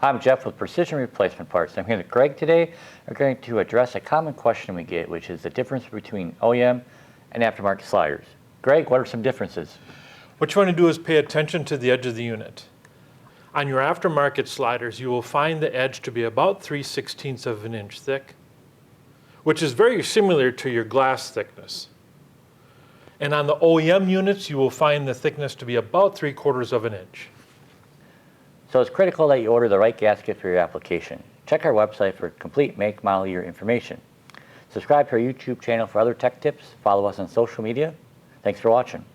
I'm Jeff with Precision Replacement Parts. I'm here with Greg today. We're going to address a common question we get, which is the difference between OEM and aftermarket sliders. Greg, what are some differences? What you want to do is pay attention to the edge of the unit. On your aftermarket sliders, you will find the edge to be about 3/16 of an inch thick, which is very similar to your glass thickness. And on the OEM units, you will find the thickness to be about 3/4 of an inch. So it's critical that you order the right gasket for your application. Check our website for complete make, model year information. Subscribe to our YouTube channel for other tech tips. Follow us on social media. Thanks for watching.